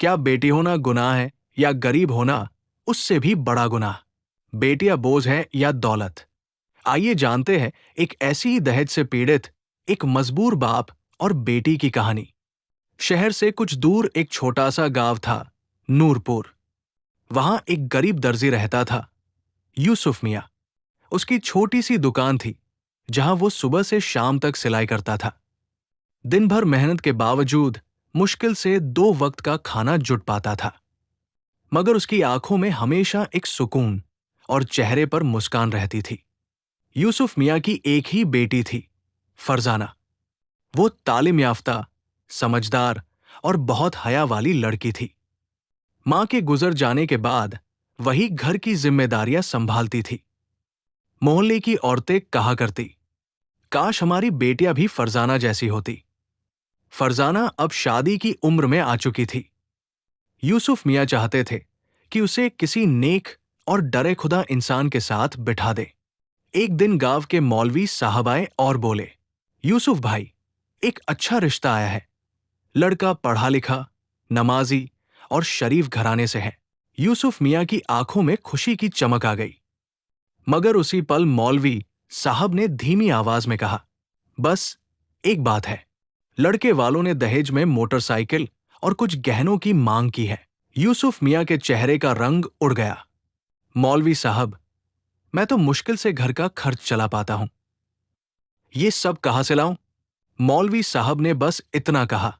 क्या बेटी होना गुनाह है या गरीब होना उससे भी बड़ा गुनाह? बेटियां बोझ है या दौलत? आइए जानते हैं एक ऐसी ही दहेज से पीड़ित एक मजबूर बाप और बेटी की कहानी। शहर से कुछ दूर एक छोटा सा गांव था, नूरपुर। वहां एक गरीब दर्जी रहता था, यूसुफ मियां। उसकी छोटी सी दुकान थी जहां वो सुबह से शाम तक सिलाई करता था। दिन भर मेहनत के बावजूद मुश्किल से 2 वक्त का खाना जुट पाता था, मगर उसकी आंखों में हमेशा एक सुकून और चेहरे पर मुस्कान रहती थी। यूसुफ मियां की एक ही बेटी थी, फरजाना। वो तालीम याफ्ता, समझदार और बहुत हया वाली लड़की थी। मां के गुजर जाने के बाद वही घर की जिम्मेदारियां संभालती थी। मोहल्ले की औरतें कहा करती, काश हमारी बेटियां भी फरजाना जैसी होती। फरजाना अब शादी की उम्र में आ चुकी थी। यूसुफ मियां चाहते थे कि उसे किसी नेक और डरे खुदा इंसान के साथ बिठा दे। एक दिन गांव के मौलवी साहब आए और बोले, यूसुफ भाई, एक अच्छा रिश्ता आया है। लड़का पढ़ा लिखा, नमाजी और शरीफ घराने से है। यूसुफ मियां की आंखों में खुशी की चमक आ गई। मगर उसी पल मौलवी साहब ने धीमी आवाज में कहा, बस एक बात है। लड़के वालों ने दहेज में मोटरसाइकिल और कुछ गहनों की मांग की है। यूसुफ मियां के चेहरे का रंग उड़ गया। मौलवी साहब, मैं तो मुश्किल से घर का खर्च चला पाता हूं। ये सब कहां से लाऊं? मौलवी साहब ने बस इतना कहा,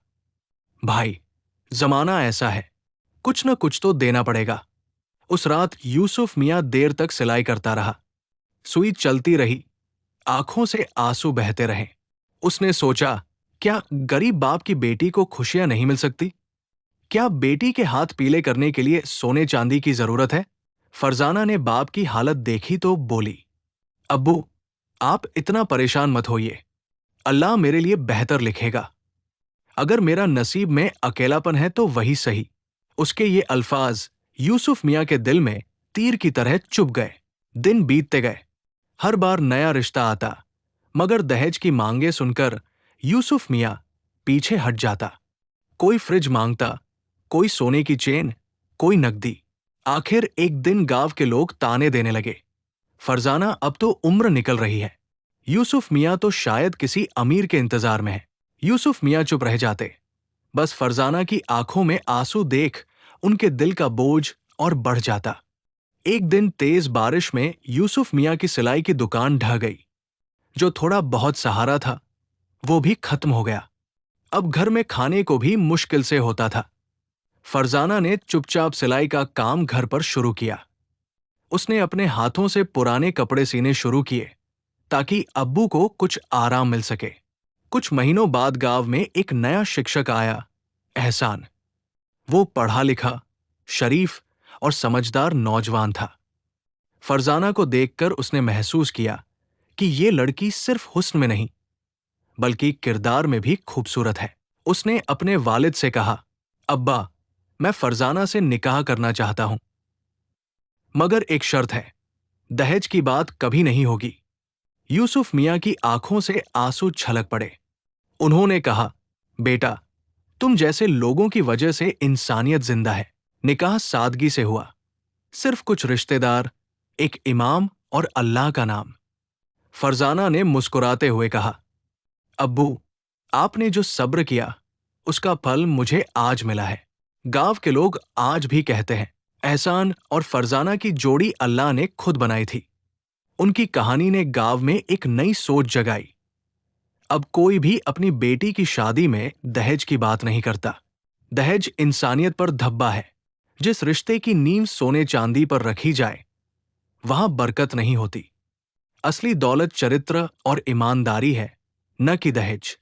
भाई, जमाना ऐसा है, कुछ न कुछ तो देना पड़ेगा। उस रात यूसुफ मियां देर तक सिलाई करता रहा। सुई चलती रही, आंखों से आंसू बहते रहे। उसने सोचा, क्या गरीब बाप की बेटी को खुशियां नहीं मिल सकती? क्या बेटी के हाथ पीले करने के लिए सोने चांदी की जरूरत है? फरजाना ने बाप की हालत देखी तो बोली, अब्बू, आप इतना परेशान मत होइए। अल्लाह मेरे लिए बेहतर लिखेगा। अगर मेरा नसीब में अकेलापन है तो वही सही। उसके ये अल्फाज यूसुफ मियां के दिल में तीर की तरह चुभ गए। दिन बीतते गए। हर बार नया रिश्ता आता, मगर दहेज की मांगे सुनकर यूसुफ मियां पीछे हट जाता। कोई फ्रिज मांगता, कोई सोने की चेन, कोई नकदी। आखिर एक दिन गांव के लोग ताने देने लगे, फरजाना अब तो उम्र निकल रही है। यूसुफ मियां तो शायद किसी अमीर के इंतजार में है। यूसुफ मियां चुप रह जाते। बस फरजाना की आंखों में आंसू देख उनके दिल का बोझ और बढ़ जाता। एक दिन तेज बारिश में यूसुफ मियां की सिलाई की दुकान ढह गई। जो थोड़ा बहुत सहारा था वो भी खत्म हो गया। अब घर में खाने को भी मुश्किल से होता था। फरजाना ने चुपचाप सिलाई का काम घर पर शुरू किया। उसने अपने हाथों से पुराने कपड़े सीने शुरू किए ताकि अब्बू को कुछ आराम मिल सके। कुछ महीनों बाद गांव में एक नया शिक्षक आया, एहसान। वो पढ़ा लिखा, शरीफ और समझदार नौजवान था। फरजाना को देखकर उसने महसूस किया कि ये लड़की सिर्फ हुस्न में नहीं बल्कि किरदार में भी खूबसूरत है। उसने अपने वालिद से कहा, अब्बा, मैं फरजाना से निकाह करना चाहता हूं, मगर एक शर्त है, दहेज की बात कभी नहीं होगी। यूसुफ मियां की आंखों से आंसू छलक पड़े। उन्होंने कहा, बेटा, तुम जैसे लोगों की वजह से इंसानियत जिंदा है। निकाह सादगी से हुआ, सिर्फ कुछ रिश्तेदार, एक इमाम और अल्लाह का नाम। फरजाना ने मुस्कुराते हुए कहा, अब्बू, आपने जो सब्र किया उसका फल मुझे आज मिला है। गांव के लोग आज भी कहते हैं, एहसान और फरजाना की जोड़ी अल्लाह ने खुद बनाई थी। उनकी कहानी ने गांव में एक नई सोच जगाई। अब कोई भी अपनी बेटी की शादी में दहेज की बात नहीं करता। दहेज इंसानियत पर धब्बा है। जिस रिश्ते की नींव सोने चांदी पर रखी जाए वहां बरकत नहीं होती। असली दौलत चरित्र और ईमानदारी है, न कि दहेज।